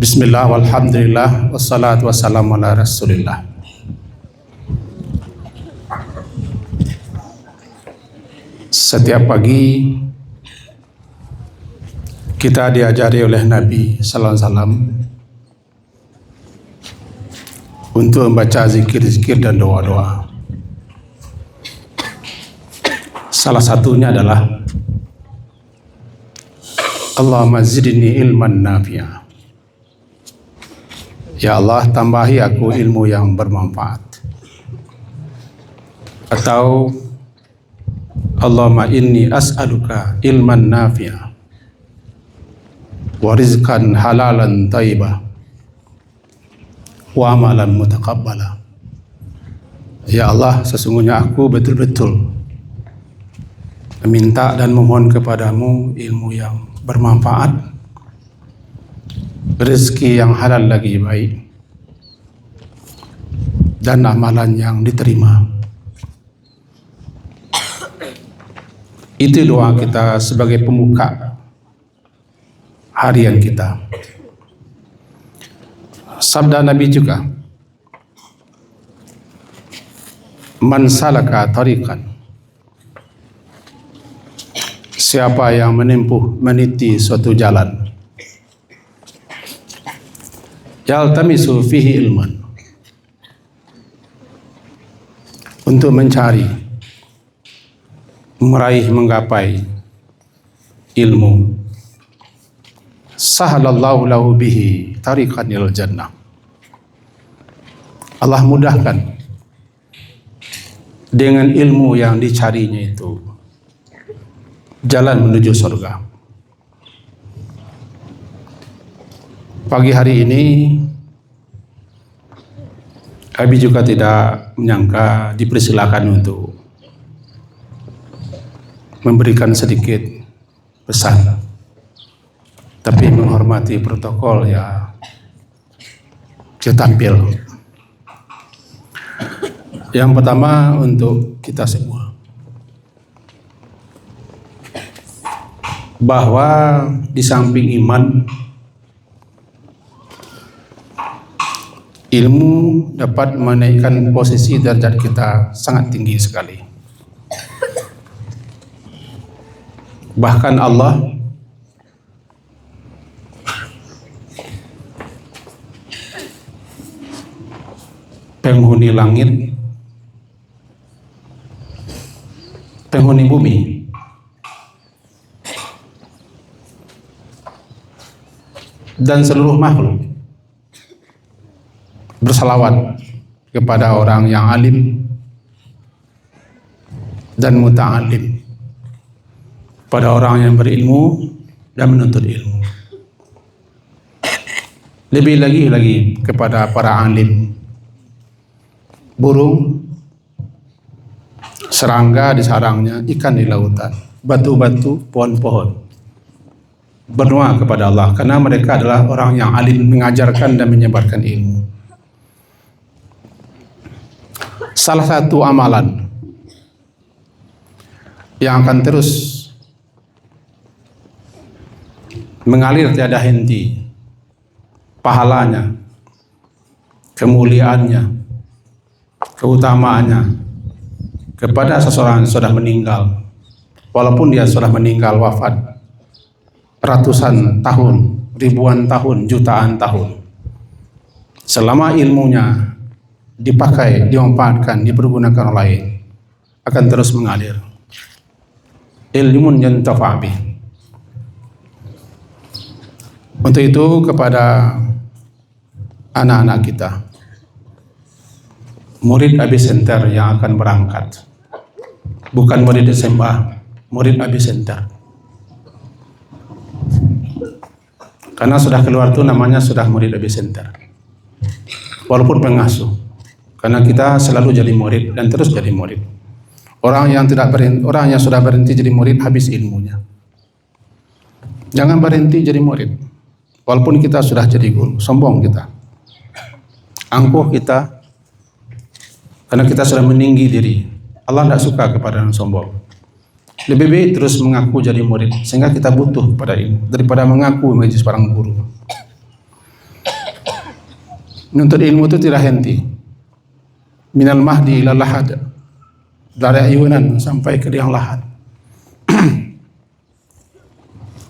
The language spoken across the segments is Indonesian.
Bismillah, walhamdulillah, wassalatu wassalamu ala rasulillah. Setiap pagi kita diajari oleh Nabi sallallahu alaihi wasallam untuk membaca zikir-zikir dan doa-doa. Salah satunya adalah Allahumma zidni ilman nafi'a. Ya Allah, tambahi aku ilmu yang bermanfaat. Atau Allahumma inni as'aluka ilman nafi'a wa rizqan halalan thayyibah wa amalan mutaqabbala. Ya Allah, sesungguhnya aku betul-betul meminta dan memohon kepadamu ilmu yang bermanfaat, rezeki yang halal lagi baik, dan amalan yang diterima. Itu doa kita sebagai pembuka harian kita. Sabda Nabi juga, man salaka tariqan, siapa yang meniti suatu jalan, yaltamisu fihi ilman, untuk mencari, meraih, menggapai ilmu, sahalallahu lahu bihi tariqan ilal jannah. Allah mudahkan dengan ilmu yang dicarinya itu jalan menuju surga. Pagi hari ini Abi juga tidak menyangka dipersilakan untuk memberikan sedikit pesan, tapi menghormati protokol ya saya tampil. Yang pertama untuk kita semua, bahwa di samping iman, ilmu dapat menaikkan posisi derajat kita sangat tinggi sekali. Bahkan Allah penghuni langit, penghuni bumi, dan seluruh makhluk bersalawat kepada orang yang alim dan muta'alim, pada orang yang berilmu dan menuntut ilmu. Lebih lagi kepada para alim, burung, serangga di sarangnya, ikan di lautan, batu-batu, pohon-pohon, berdoa kepada Allah karena mereka adalah orang yang alim, mengajarkan dan menyebarkan ilmu. Salah satu amalan yang akan terus mengalir tiada henti pahalanya, kemuliaannya, keutamaannya kepada seseorang yang sudah meninggal, walaupun dia sudah meninggal wafat ratusan tahun, ribuan tahun, jutaan tahun, selama ilmunya dipakai, dimanfaatkan, dipergunakan oleh lain, akan terus mengalir. Ilmun yantafa' bih. Untuk itu kepada anak-anak kita, murid Abi Center yang akan berangkat, bukan murid SMA, murid Abi Center, karena sudah keluar tuh namanya sudah murid Abi Center, walaupun pengasuh, karena kita selalu jadi murid dan terus jadi murid. Orang yang sudah berhenti jadi murid habis ilmunya. Jangan berhenti jadi murid, walaupun kita sudah jadi guru. Sombong kita, angkuh kita, karena kita sudah meninggi diri. Allah tidak suka kepada yang sombong. Lebih baik terus mengaku jadi murid, sehingga kita butuh pada ilmu daripada mengaku menjadi seorang guru. Menuntut ilmu itu tidak henti. Minal mahdi ila lahad, dari ayunan sampai ke liang lahat.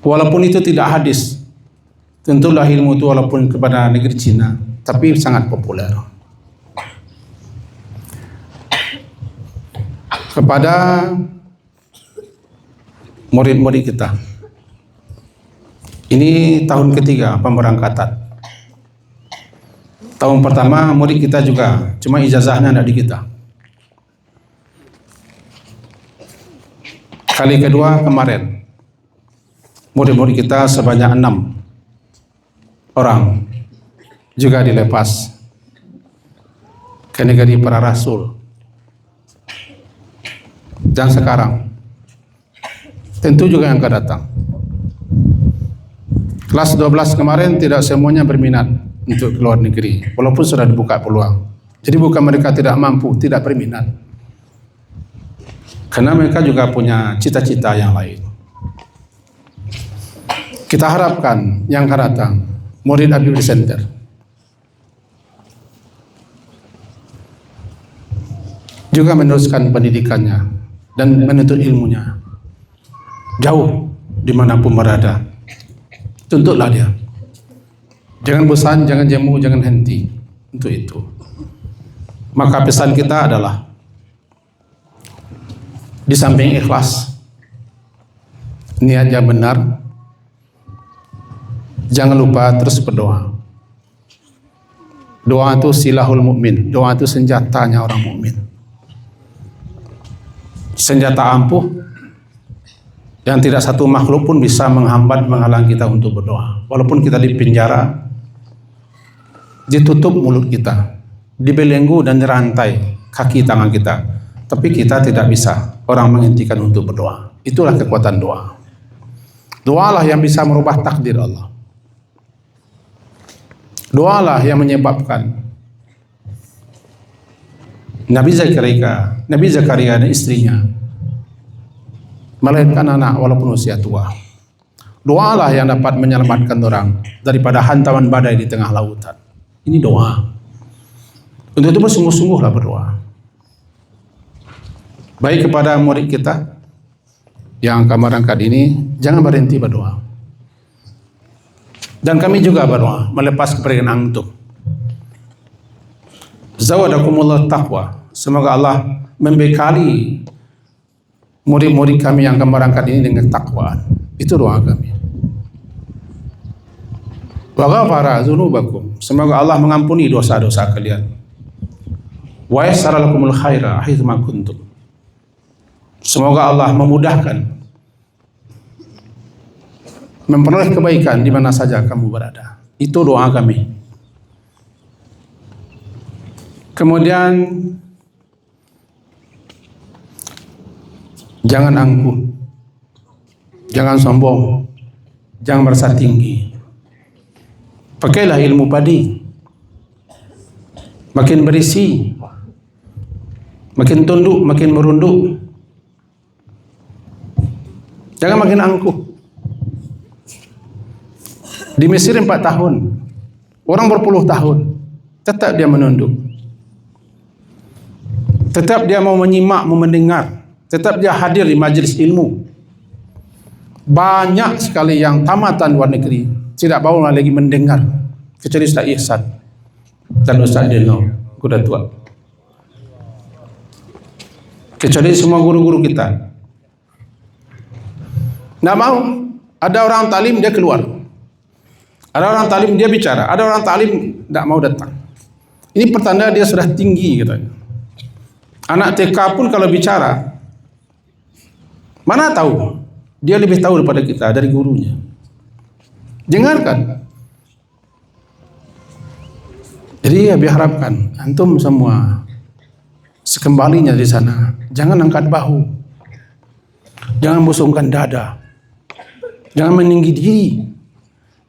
Walaupun itu tidak hadis, tentulah ilmu itu walaupun kepada negeri Cina, tapi sangat populer. Kepada murid-murid kita, ini tahun ketiga pemberangkatan. Tahun pertama murid kita juga, cuma ijazahnya tidak di kita. Kali kedua kemarin, murid-murid kita sebanyak 6 orang juga dilepas ke negeri para rasul. Dan sekarang tentu juga yang akan datang. Kelas 12 kemarin tidak semuanya berminat untuk keluar negeri, walaupun sudah dibuka peluang. Jadi bukan mereka tidak mampu, tidak berminat, karena mereka juga punya cita-cita yang lain. Kita harapkan yang akan datang murid Habibie Center juga meneruskan pendidikannya dan menuntut ilmunya jauh dimanapun berada. Tuntutlah dia. Jangan bosan, jangan jemu, jangan henti untuk itu. Maka pesan kita adalah di samping ikhlas, niatnya benar, jangan lupa terus berdoa. Doa itu silahul mukmin, doa itu senjatanya orang mukmin. Senjata ampuh yang tidak satu makhluk pun bisa menghambat, menghalang kita untuk berdoa. Walaupun kita di penjara, ditutup mulut kita, dibelenggu dan dirantai kaki tangan kita, tapi kita tidak bisa orang menghentikan untuk berdoa. Itulah kekuatan doa. Doalah yang bisa merubah takdir Allah. Doalah yang menyebabkan Nabi Zakaria dan istrinya melahirkan anak walaupun usia tua. Doalah yang dapat menyelamatkan orang daripada hantaman badai di tengah lautan. Ini doa. Untuk itu bersungguh-sungguhlah berdoa. Baik kepada murid kita yang akan berangkat ini, jangan berhenti berdoa. Dan kami juga berdoa melepas kepergian antum. Zawadakumullah taqwa. Semoga Allah membekali murid-murid kami yang akan berangkat ini dengan takwaan. Itu doa kami. Wa ghafara dzunubakum. Semoga Allah mengampuni dosa-dosa kalian. Wa yassara lakumul khaira haitsu ma kuntum. Semoga Allah memudahkan, memperoleh kebaikan di mana saja kamu berada. Itu doa kami. Kemudian jangan angkuh, jangan sombong, jangan merasa tinggi. Pakailah ilmu padi, makin berisi, makin tunduk, makin merunduk. Jangan makin angkuh. Di Mesir 4 tahun, orang berpuluh tahun, tetap dia menunduk. Tetap dia mau menyimak, mau mendengar. Tetap dia hadir di majelis ilmu. Banyak sekali yang tamatan luar negeri tidak mau lagi mendengar, kecuali Ustaz Ihsan dan Ustaz Deno, kuda tua. Kecuali semua guru-guru kita. Nggak mau. Ada orang talim dia keluar. Ada orang talim dia bicara. Ada orang talim tidak mau datang. Ini pertanda dia sudah tinggi katanya. Anak TK pun kalau bicara, mana tahu? Dia lebih tahu daripada kita, dari gurunya. Dengarkan. Jadi ya diharapkan antum semua sekembalinya di sana, jangan angkat bahu, jangan busungkan dada, jangan meninggi diri.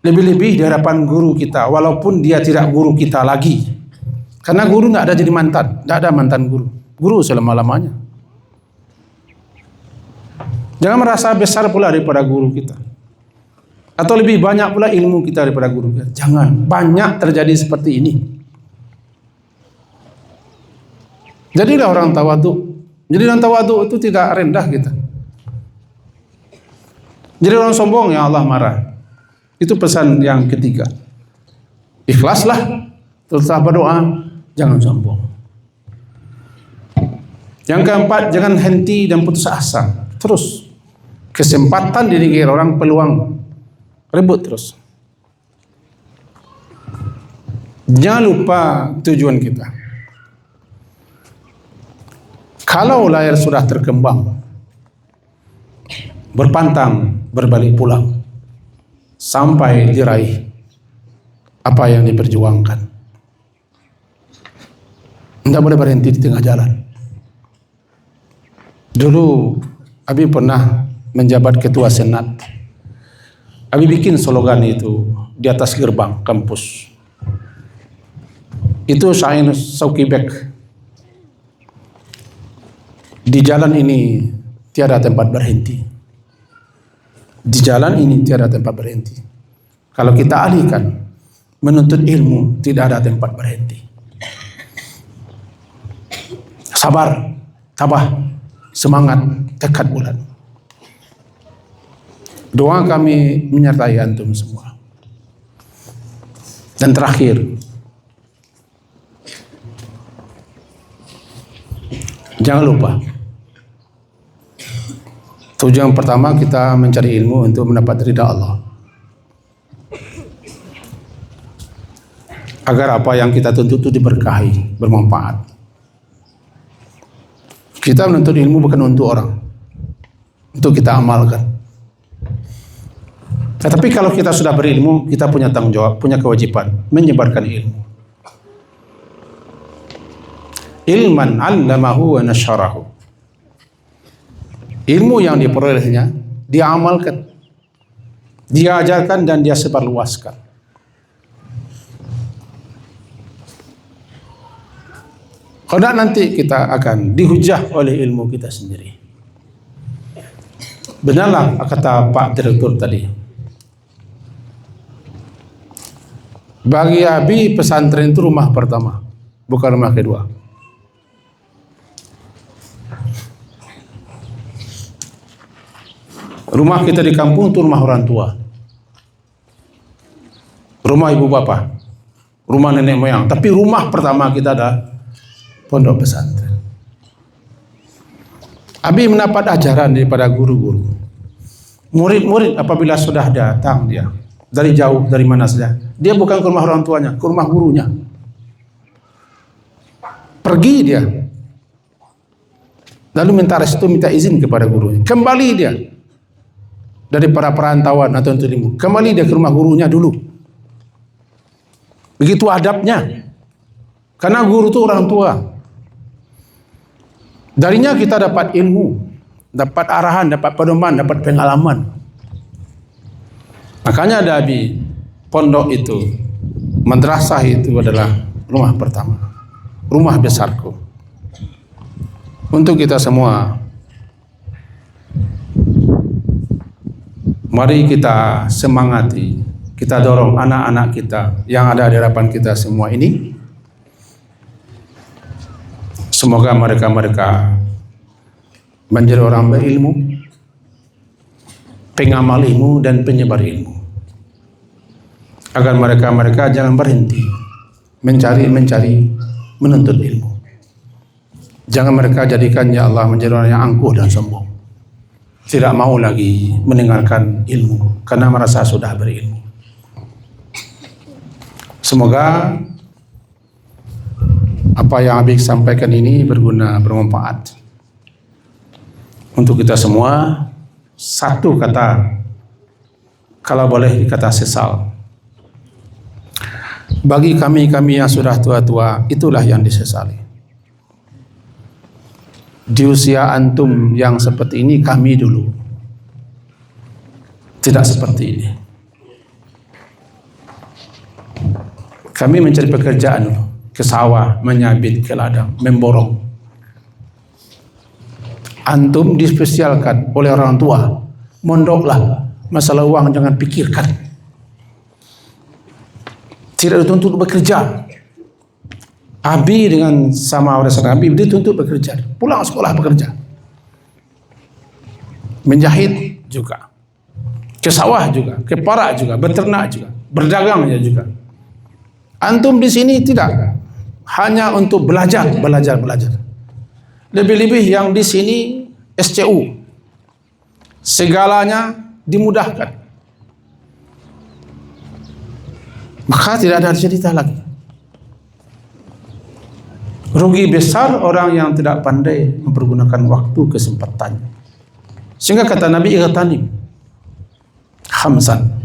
Lebih-lebih di hadapan guru kita, walaupun dia tidak guru kita lagi. Karena guru nggak ada jadi mantan, nggak ada mantan guru. Guru selama-lamanya. Jangan merasa besar pula daripada guru kita, atau lebih banyak pula ilmu kita daripada guru kita. Jangan. Banyak terjadi seperti ini. Jadilah orang tawadhu. Jadi orang tawadhu itu tidak rendah kita. Jadi orang sombong ya Allah marah. Itu pesan yang ketiga. Ikhlaslah, teruslah berdoa, jangan sombong. Yang keempat, jangan henti dan putus asa. Terus kesempatan di negeri orang, peluang, rebut terus. Jangan lupa tujuan kita. Kalau layar sudah terkembang, berpantang, berbalik pulang, sampai diraih apa yang diperjuangkan. Tidak boleh berhenti di tengah jalan. Dulu Abi pernah menjabat ketua senat. Abi bikin slogan itu di atas gerbang kampus. Itu Sain Saukibek. Di jalan ini tiada tempat berhenti. Di jalan ini tiada tempat berhenti. Kalau kita alihkan menuntut ilmu, tidak ada tempat berhenti. Sabar, tabah, semangat, tekad bulat. Doa kami menyertai antum semua. Dan terakhir, jangan lupa, tujuan pertama kita mencari ilmu untuk mendapat ridha Allah. Agar apa yang kita tuntut itu diberkahi, bermanfaat. Kita menuntut ilmu bukan untuk orang, untuk kita amalkan. Tetapi kalau kita sudah berilmu, kita punya tanggung jawab, punya kewajiban menyebarkan ilmu. Ilman 'allamahu wa nasyarahu. Ilmu yang diperolehnya, dia amalkan, dia ajarkan dan dia sebarluaskan. Karena nanti kita akan dihujah oleh ilmu kita sendiri. Benarlah kata Pak Direktur tadi. Bagi Abi pesantren itu rumah pertama, bukan rumah kedua. Rumah kita di kampung itu rumah orang tua, rumah ibu bapak, rumah nenek moyang. Tapi rumah pertama kita ada pondok pesantren. Abi mendapat ajaran daripada guru-guru. Murid-murid apabila sudah datang dia dari jauh, dari mana saja, dia bukan ke rumah orang tuanya, ke rumah gurunya. Pergi dia, lalu minta restu, minta izin kepada gurunya. Kembali dia dari para perantauan atau untuk ilmu, kembali dia ke rumah gurunya dulu. Begitu adabnya, karena guru itu orang tua. Darinya kita dapat ilmu, dapat arahan, dapat pedoman, dapat pengalaman. Makanya ada di pondok itu, madrasah itu adalah rumah pertama, rumah besarku. Untuk kita semua, mari kita semangati, kita dorong anak-anak kita yang ada di hadapan kita semua ini. Semoga mereka menjadi orang berilmu, pengamal ilmu dan penyebar ilmu. Agar mereka jangan berhenti mencari, menuntut ilmu. Jangan mereka jadikan ya Allah menjadi orang yang angkuh dan sombong. Tidak mau lagi mendengarkan ilmu karena merasa sudah berilmu. Semoga apa yang Habib sampaikan ini berguna, bermanfaat untuk kita semua. Satu kata, kalau boleh dikata sesal. Bagi kami yang sudah tua-tua, itulah yang disesali. Di usia antum yang seperti ini, kami dulu tidak seperti ini. Kami mencari pekerjaan dulu, ke sawah, menyabit, ke ladang, memborong. Antum dispesialkan oleh orang tua, mondoklah, masalah uang jangan pikirkan. Tidak dituntut bekerja. Abi dengan sama warisan Abi dituntut bekerja, pulang sekolah bekerja, menjahit juga, ke sawah juga, ke parak juga, beternak juga, berdagang juga. Antum di sini tidak hanya untuk belajar. Lebih-lebih yang di sini SCU, segalanya dimudahkan. Maka tidak ada cerita lagi. Rugi besar orang yang tidak pandai mempergunakan waktu kesempatannya. Sehingga kata Nabi, igtanim khamsan.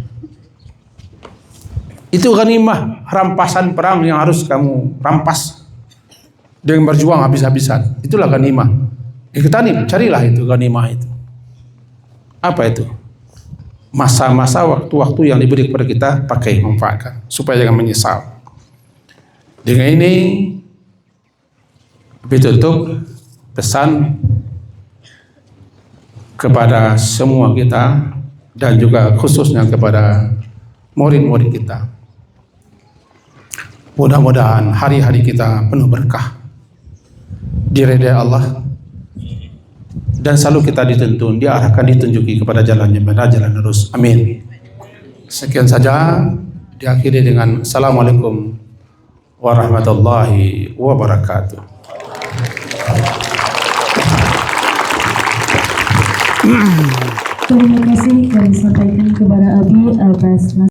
Itu ghanimah, rampasan perang yang harus kamu rampas dengan berjuang habis-habisan. Itulah ghanimah. Igtanim, carilah itu ghanimah itu. Apa itu? Masa-masa waktu-waktu yang diberi kepada kita, pakai, manfaatkan supaya jangan menyesal. Dengan ini ditutup pesan kepada semua kita dan juga khususnya kepada murid-murid kita. Mudah-mudahan hari-hari kita penuh berkah, diridai Allah, dan selalu kita dituntun, diarahkan, ditunjuki kepada jalan yang benar, jalan lurus. Amin. Sekian saja, diakhiri dengan Assalamualaikum warahmatullahi wabarakatuh. Terima kasih kami sampaikan kepada Abi atas